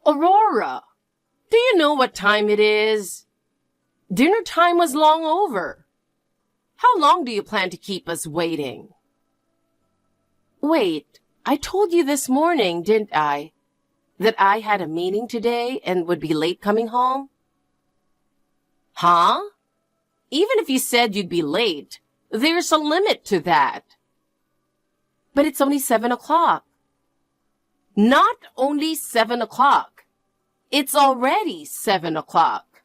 Aurora, do you know what time it is? Dinner time was long over. How long do you plan to keep us waiting? Wait, I told you this morning, didn't I, that I had a meeting today and would be late coming home? Huh? Even if you said you'd be late, there's a limit to that. But it's only 7 o'clock. Not only 7 o'clock. It's already 7 o'clock.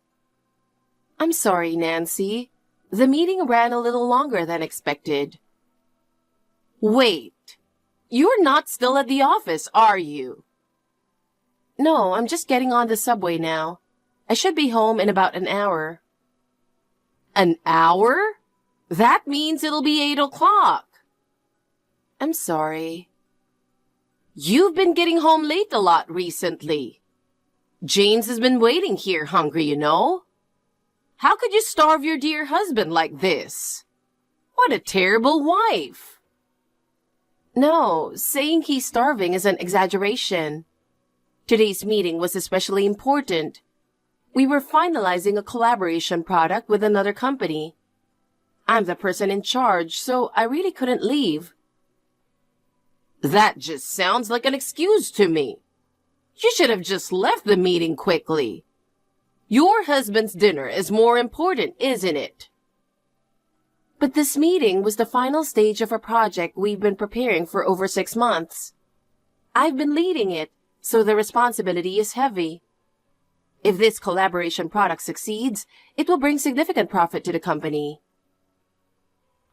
I'm sorry, Nancy. The meeting ran a little longer than expected. Wait, you're not still at the office, are you? No, I'm just getting on the subway now. I should be home in about an hour. An hour? That means it'll be 8 o'clock. I'm sorry. You've been getting home late a lot recently. James has been waiting here hungry, you know. How could you starve your dear husband like this? What a terrible wife. No, saying he's starving is an exaggeration. Today's meeting was especially important. We were finalizing a collaboration product with another company. I'm the person in charge, so I really couldn't leave. That just sounds like an excuse to me. You should have just left the meeting quickly. Your husband's dinner is more important, isn't it? But this meeting was the final stage of a project we've been preparing for over 6 months. I've been leading it, so the responsibility is heavy. If this collaboration product succeeds, it will bring significant profit to the company.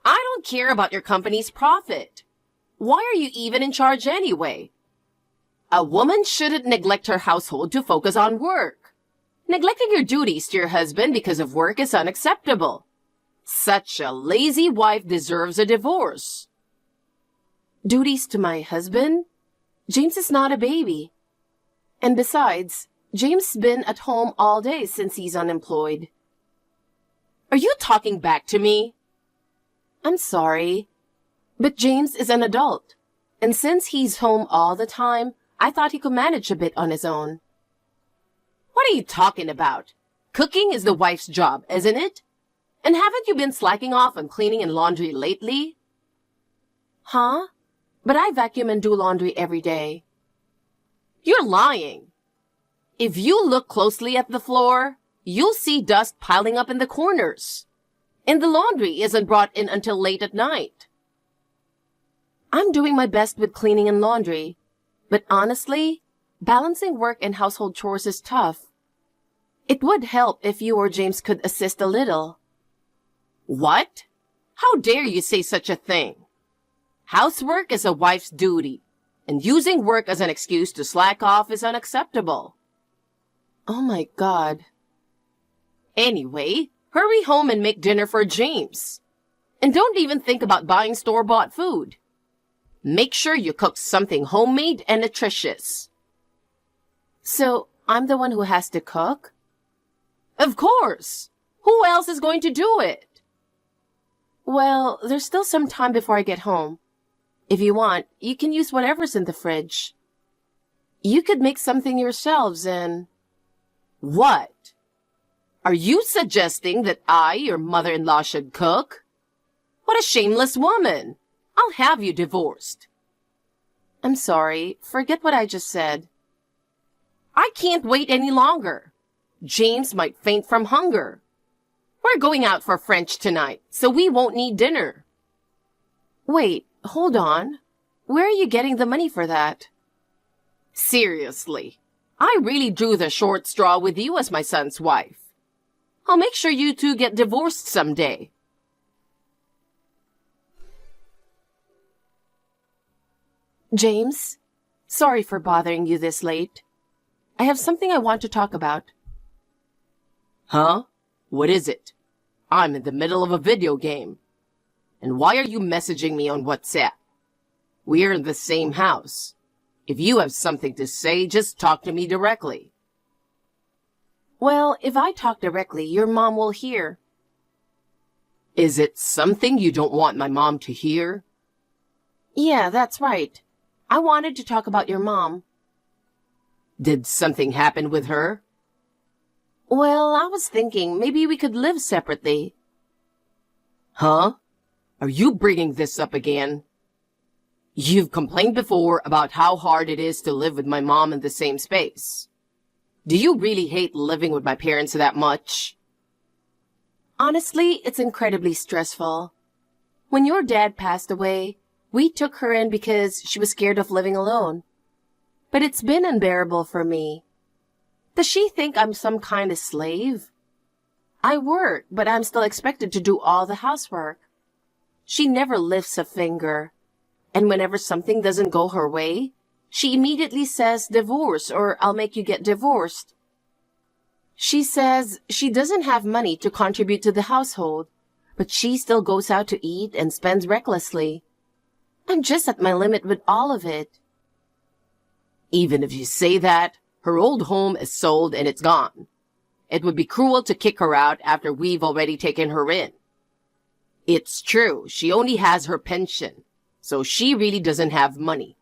I don't care about your company's profit. Why are you even in charge anyway? A woman shouldn't neglect her household to focus on work. Neglecting your duties to your husband because of work is unacceptable. Such a lazy wife deserves a divorce. Duties to my husband? James is not a baby. And besides, James has been at home all day since he's unemployed. Are you talking back to me? I'm sorry, but James is an adult, and since he's home all the time, I thought he could manage a bit on his own. What are you talking about? Cooking is the wife's job, isn't it? And haven't you been slacking off on cleaning and laundry lately? Huh? But I vacuum and do laundry every day. You're lying. If you look closely at the floor, you'll see dust piling up in the corners. And the laundry isn't brought in until late at night. I'm doing my best with cleaning and laundry, but honestly, balancing work and household chores is tough. It would help if you or James could assist a little. What? How dare you say such a thing? Housework is a wife's duty, and using work as an excuse to slack off is unacceptable. Oh my God. Anyway, hurry home and make dinner for James. And don't even think about buying store-bought food. Make sure you cook something homemade and nutritious. So, I'm the one who has to cook? Of course! Who else is going to do it? Well, there's still some time before I get home. If you want, you can use whatever's in the fridge. You could make something yourselves and... What? Are you suggesting that I, your mother-in-law, should cook? What a shameless woman! I'll have you divorced. I'm sorry. Forget what I just said. I can't wait any longer. James might faint from hunger. We're going out for French tonight, so we won't need dinner. Wait, hold on. Where are you getting the money for that? Seriously, I really drew the short straw with you as my son's wife. I'll make sure you two get divorced someday. James, sorry for bothering you this late. I have something I want to talk about. Huh? What is it? I'm in the middle of a video game. And why are you messaging me on WhatsApp? We're in the same house. If you have something to say, just talk to me directly. Well, if I talk directly, your mom will hear. Is it something you don't want my mom to hear? Yeah, that's right. I wanted to talk about your mom. Did something happen with her? Well, I was thinking maybe we could live separately. Huh? Are you bringing this up again? You've complained before about how hard it is to live with my mom in the same space. Do you really hate living with my parents that much? Honestly, it's incredibly stressful. When your dad passed away, we took her in because she was scared of living alone. But it's been unbearable for me. Does she think I'm some kind of slave? I work, but I'm still expected to do all the housework. She never lifts a finger. And whenever something doesn't go her way, she immediately says divorce or I'll make you get divorced. She says she doesn't have money to contribute to the household, but she still goes out to eat and spends recklessly. I'm just at my limit with all of it. Even if you say that, her old home is sold and it's gone. It would be cruel to kick her out after we've already taken her in. It's true, she only has her pension, so she really doesn't have money.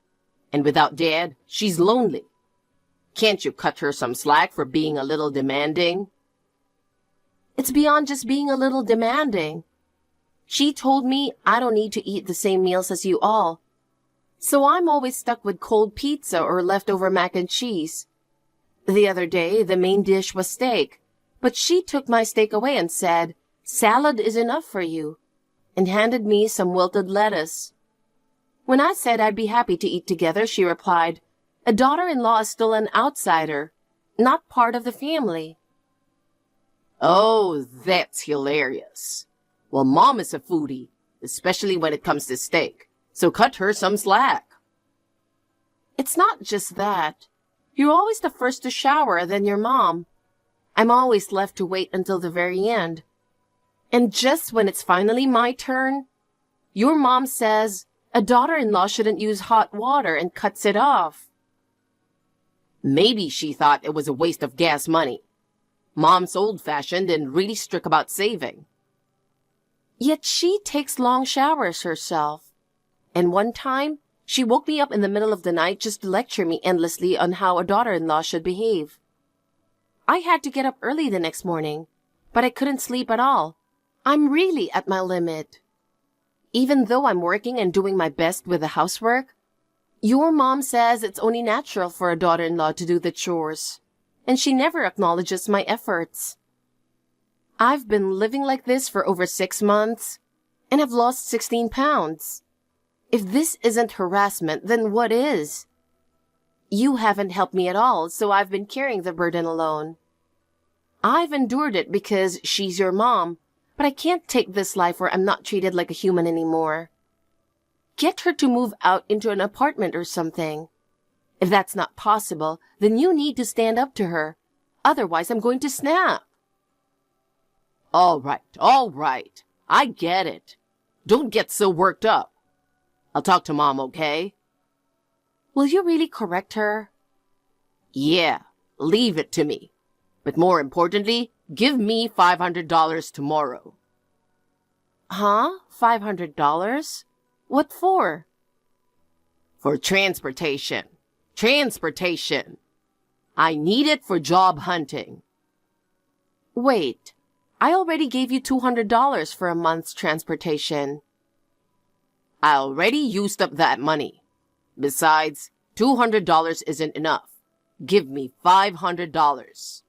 And without Dad, she's lonely. Can't you cut her some slack for being a little demanding? It's beyond just being a little demanding. She told me I don't need to eat the same meals as you all. So I'm always stuck with cold pizza or leftover mac and cheese. The other day, the main dish was steak, but she took my steak away and said, "Salad is enough for you," and handed me some wilted lettuce. When I said I'd be happy to eat together, she replied, "A daughter-in-law is still an outsider, not part of the family." Oh, that's hilarious. Well, Mom is a foodie, especially when it comes to steak, so cut her some slack. It's not just that. You're always the first to shower, then your mom. I'm always left to wait until the very end. And just when it's finally my turn, your mom says a daughter-in-law shouldn't use hot water and cuts it off. Maybe she thought it was a waste of gas money. Mom's old-fashioned and really strict about saving. Yet she takes long showers herself. And one time, she woke me up in the middle of the night just to lecture me endlessly on how a daughter-in-law should behave. I had to get up early the next morning, but I couldn't sleep at all. I'm really at my limit. Even though I'm working and doing my best with the housework, your mom says it's only natural for a daughter-in-law to do the chores, and she never acknowledges my efforts. I've been living like this for over 6 months, and I've lost 16 pounds. If this isn't harassment, then what is? You haven't helped me at all, so I've been carrying the burden alone. I've endured it because she's your mom, but I can't take this life where I'm not treated like a human anymore. Get her to move out into an apartment or something. If that's not possible, then you need to stand up to her. Otherwise, I'm going to snap. All right. I get it. Don't get so worked up. I'll talk to Mom, okay? Will you really correct her? Yeah, leave it to me. But more importantly, give me $500 tomorrow. Huh? $500? What for? For transportation. Transportation. I need it for job hunting. Wait, I already gave you $200 for a month's transportation. I already used up that money. Besides, $200 isn't enough. Give me $500.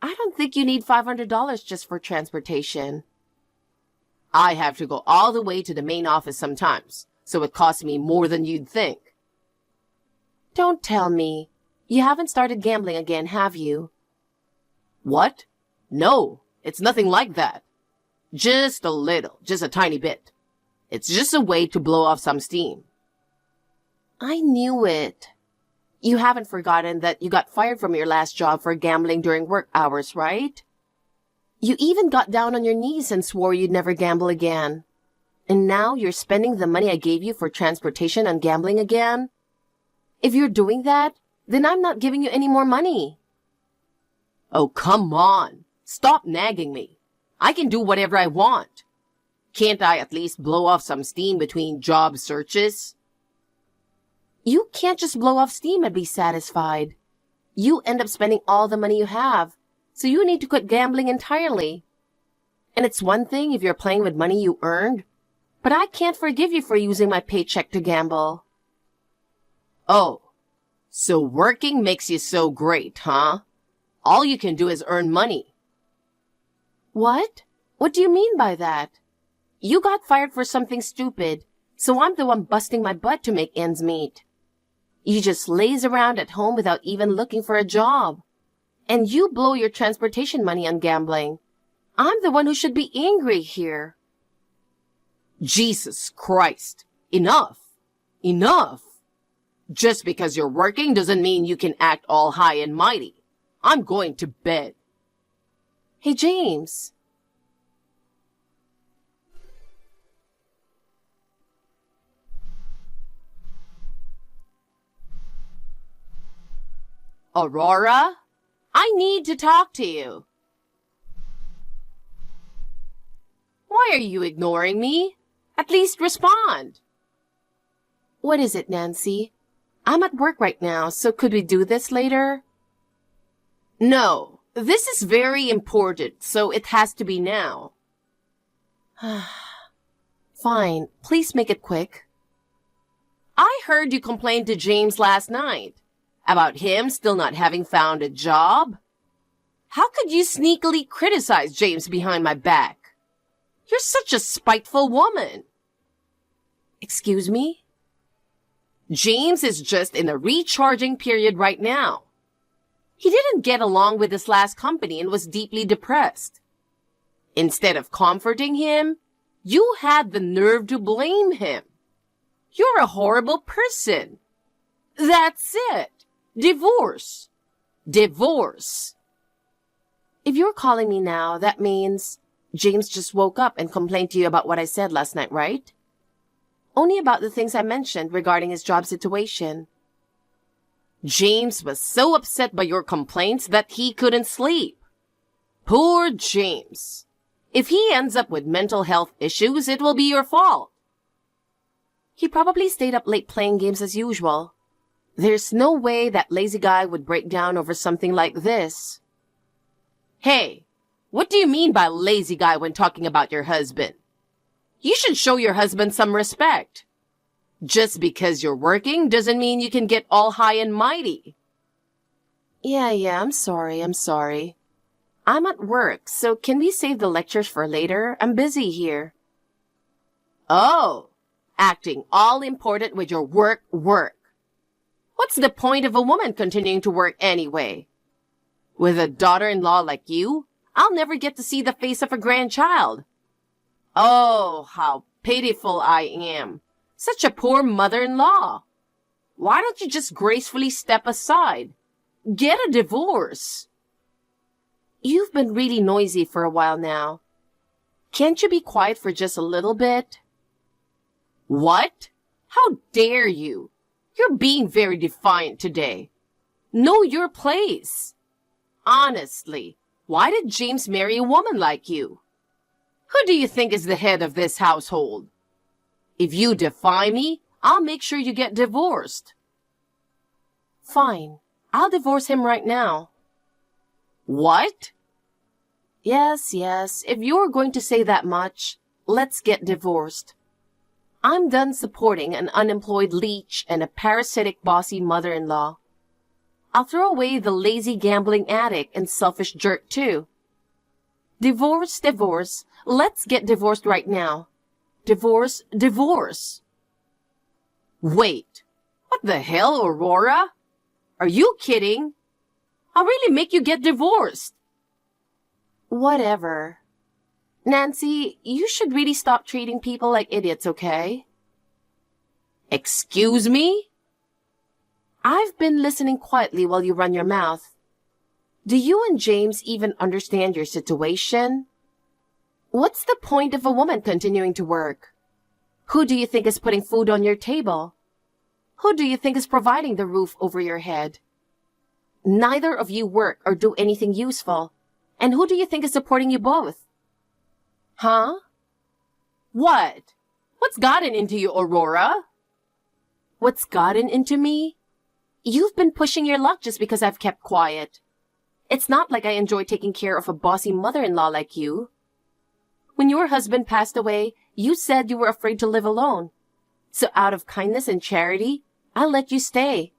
I don't think you need $500 just for transportation. I have to go all the way to the main office sometimes, so it costs me more than you'd think. Don't tell me. You haven't started gambling again, have you? What? No, it's nothing like that. Just a little, just a tiny bit. It's just a way to blow off some steam. I knew it. You haven't forgotten that you got fired from your last job for gambling during work hours, right? You even got down on your knees and swore you'd never gamble again. And now you're spending the money I gave you for transportation on gambling again? If you're doing that, then I'm not giving you any more money. Oh, come on. Stop nagging me. I can do whatever I want. Can't I at least blow off some steam between job searches? You can't just blow off steam and be satisfied. You end up spending all the money you have, so you need to quit gambling entirely. And it's one thing if you're playing with money you earned, but I can't forgive you for using my paycheck to gamble. Oh, so working makes you so great, huh? All you can do is earn money. What? What do you mean by that? You got fired for something stupid, so I'm the one busting my butt to make ends meet. You just laze around at home without even looking for a job. And you blow your transportation money on gambling. I'm the one who should be angry here. Jesus Christ. Enough. Enough. Just because you're working doesn't mean you can act all high and mighty. I'm going to bed. Hey, James. Aurora, I need to talk to you. Why are you ignoring me? At least respond. What is it, Nancy? I'm at work right now, so could we do this later? No, this is very important, so it has to be now. Fine, please make it quick. I heard you complained to James last night about him still not having found a job. How could you sneakily criticize James behind my back? You're such a spiteful woman. Excuse me? James is just in a recharging period right now. He didn't get along with his last company and was deeply depressed. Instead of comforting him, you had the nerve to blame him. You're a horrible person. That's it. Divorce. Divorce. If you're calling me now, that means James just woke up and complained to you about what I said last night, right? Only about the things I mentioned regarding his job situation. James was so upset by your complaints that he couldn't sleep. Poor James. If he ends up with mental health issues, it will be your fault. He probably stayed up late playing games as usual. There's no way that lazy guy would break down over something like this. Hey, what do you mean by lazy guy when talking about your husband? You should show your husband some respect. Just because you're working doesn't mean you can get all high and mighty. Yeah, I'm sorry. I'm at work, so can we save the lectures for later? I'm busy here. Oh, acting all important with your work. What's the point of a woman continuing to work anyway? With a daughter-in-law like you, I'll never get to see the face of a grandchild. Oh, how pitiful I am. Such a poor mother-in-law. Why don't you just gracefully step aside? Get a divorce. You've been really noisy for a while now. Can't you be quiet for just a little bit? What? How dare you? You're being very defiant today. Know your place. Honestly, why did James marry a woman like you? Who do you think is the head of this household? If you defy me, I'll make sure you get divorced. Fine. I'll divorce him right now. What? Yes. If you're going to say that much, let's get divorced. I'm done supporting an unemployed leech and a parasitic bossy mother-in-law. I'll throw away the lazy gambling addict and selfish jerk too. Divorce. Let's get divorced right now. Divorce. Wait, what the hell, Aurora? Are you kidding? I'll really make you get divorced. Whatever. Nancy, you should really stop treating people like idiots, okay? Excuse me? I've been listening quietly while you run your mouth. Do you and James even understand your situation? What's the point of a woman continuing to work? Who do you think is putting food on your table? Who do you think is providing the roof over your head? Neither of you work or do anything useful. And who do you think is supporting you both? Huh? What? What's gotten into you, Aurora? What's gotten into me? You've been pushing your luck just because I've kept quiet. It's not like I enjoy taking care of a bossy mother-in-law like you. When your husband passed away, you said you were afraid to live alone. So out of kindness and charity, I let you stay.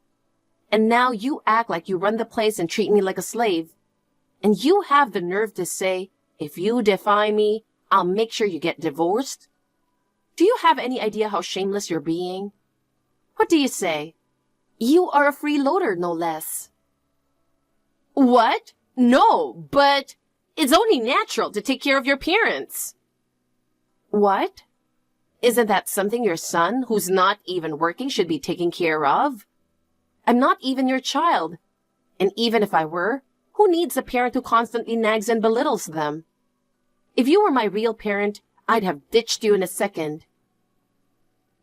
And now you act like you run the place and treat me like a slave. And you have the nerve to say, if you defy me, I'll make sure you get divorced. Do you have any idea how shameless you're being? What do you say? You are a freeloader, no less. What? No, but it's only natural to take care of your parents. What? Isn't that something your son, who's not even working, should be taking care of? I'm not even your child. And even if I were, who needs a parent who constantly nags and belittles them? If you were my real parent, I'd have ditched you in a second.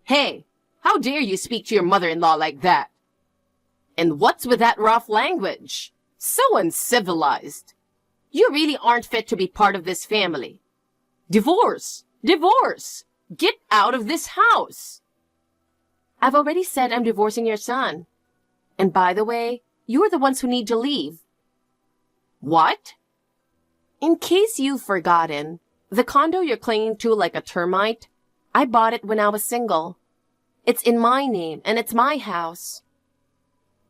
Hey, how dare you speak to your mother-in-law like that? And what's with that rough language? So uncivilized. You really aren't fit to be part of this family. Divorce! Divorce! Get out of this house! I've already said I'm divorcing your son. And by the way, you're the ones who need to leave. What? In case you've forgotten, the condo you're clinging to like a termite, I bought it when I was single. It's in my name, and it's my house.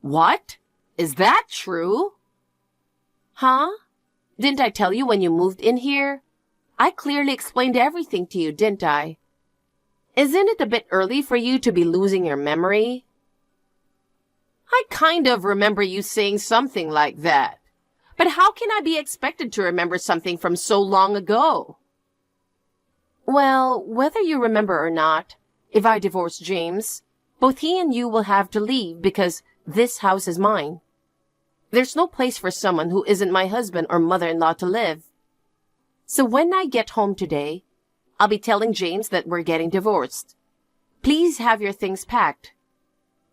What? Is that true? Huh? Didn't I tell you when you moved in here? I clearly explained everything to you, didn't I? Isn't it a bit early for you to be losing your memory? I kind of remember you saying something like that. But how can I be expected to remember something from so long ago? Well, whether you remember or not, if I divorce James, both he and you will have to leave because this house is mine. There's no place for someone who isn't my husband or mother-in-law to live. So when I get home today, I'll be telling James that we're getting divorced. Please have your things packed.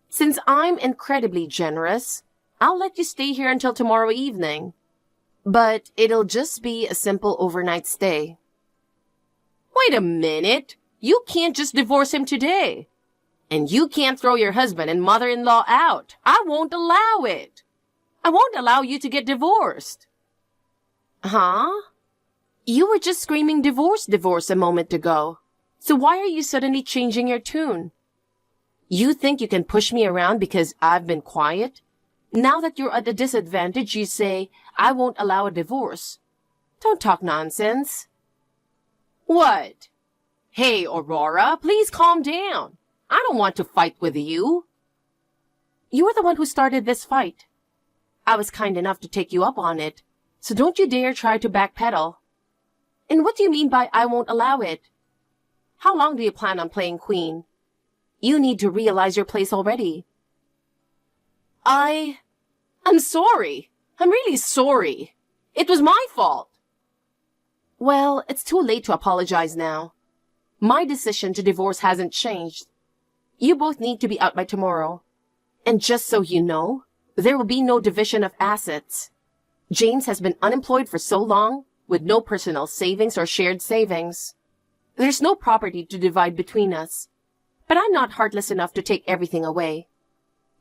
Since I'm incredibly generous, I'll let you stay here until tomorrow evening. But it'll just be a simple overnight stay. Wait a minute. You can't just divorce him today. And you can't throw your husband and mother-in-law out. I won't allow it. I won't allow you to get divorced. Huh? You were just screaming divorce, divorce a moment ago. So why are you suddenly changing your tune? You think you can push me around because I've been quiet? Now that you're at a disadvantage, you say, I won't allow a divorce. Don't talk nonsense. What? Hey, Aurora, please calm down. I don't want to fight with you. You're the one who started this fight. I was kind enough to take you up on it, so don't you dare try to backpedal. And what do you mean by I won't allow it? How long do you plan on playing queen? You need to realize your place already. I'm sorry. I'm really sorry. It was my fault. Well, it's too late to apologize now. My decision to divorce hasn't changed. You both need to be out by tomorrow. And just so you know, there will be no division of assets. James has been unemployed for so long, with no personal savings or shared savings. There's no property to divide between us. But I'm not heartless enough to take everything away.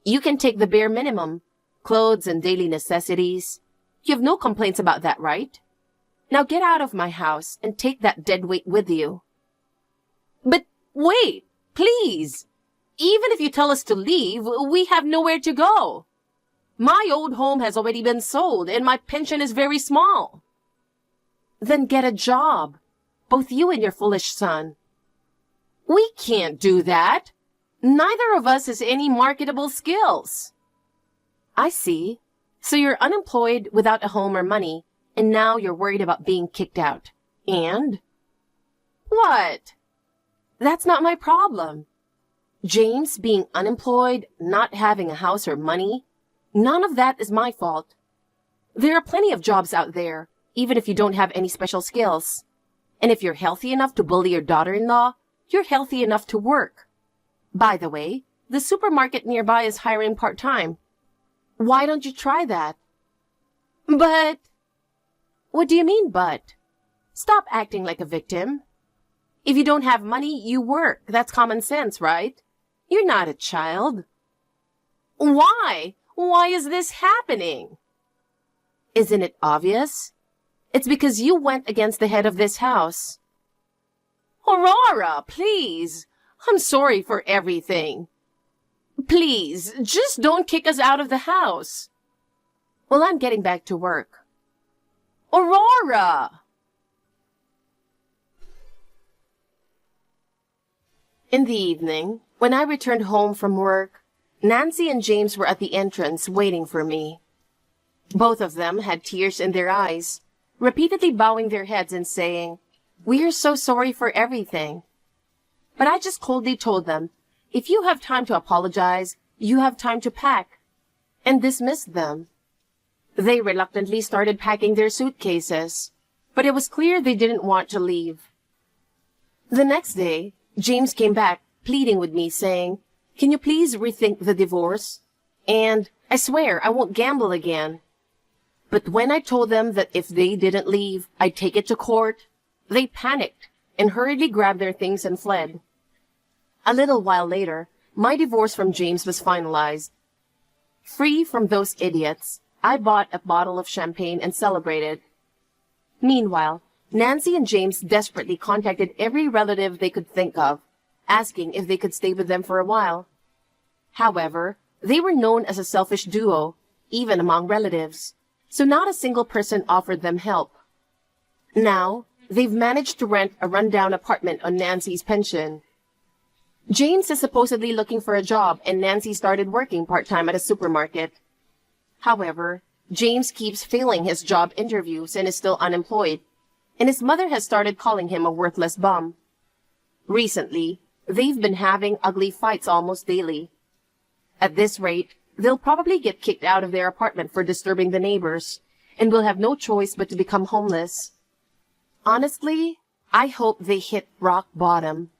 You can take the bare minimum, clothes and daily necessities. You have no complaints about that, right? Now get out of my house and take that dead weight with you. But wait, please. Even if you tell us to leave, we have nowhere to go. My old home has already been sold and my pension is very small. Then get a job. Both you and your foolish son. We can't do that. Neither of us has any marketable skills. I see. So you're unemployed without a home or money, and now you're worried about being kicked out. And? What? That's not my problem. James being unemployed, not having a house or money, none of that is my fault. There are plenty of jobs out there, even if you don't have any special skills. And if you're healthy enough to bully your daughter-in-law, you're healthy enough to work. By the way, the supermarket nearby is hiring part-time. Why don't you try that? But... What do you mean, but? Stop acting like a victim. If you don't have money, you work. That's common sense, right? You're not a child. Why? Why is this happening? Isn't it obvious? It's because you went against the head of this house. Aurora, please. I'm sorry for everything. Please, just don't kick us out of the house. Well, I'm getting back to work. Aurora! In the evening, when I returned home from work, Nancy and James were at the entrance waiting for me. Both of them had tears in their eyes, repeatedly bowing their heads and saying, "We are so sorry for everything." But I just coldly told them, if you have time to apologize, you have time to pack, and dismissed them. They reluctantly started packing their suitcases, but it was clear they didn't want to leave. The next day, James came back, pleading with me, saying, "Can you please rethink the divorce? And I swear I won't gamble again." But when I told them that if they didn't leave, I'd take it to court, they panicked and hurriedly grabbed their things and fled. A little while later, my divorce from James was finalized. Free from those idiots, I bought a bottle of champagne and celebrated. Meanwhile, Nancy and James desperately contacted every relative they could think of, asking if they could stay with them for a while. However, they were known as a selfish duo, even among relatives, so not a single person offered them help. Now, they've managed to rent a rundown apartment on Nancy's pension. James is supposedly looking for a job, and Nancy started working part-time at a supermarket. However, James keeps failing his job interviews and is still unemployed, and his mother has started calling him a worthless bum. Recently, they've been having ugly fights almost daily. At this rate, they'll probably get kicked out of their apartment for disturbing the neighbors, and will have no choice but to become homeless. Honestly, I hope they hit rock bottom.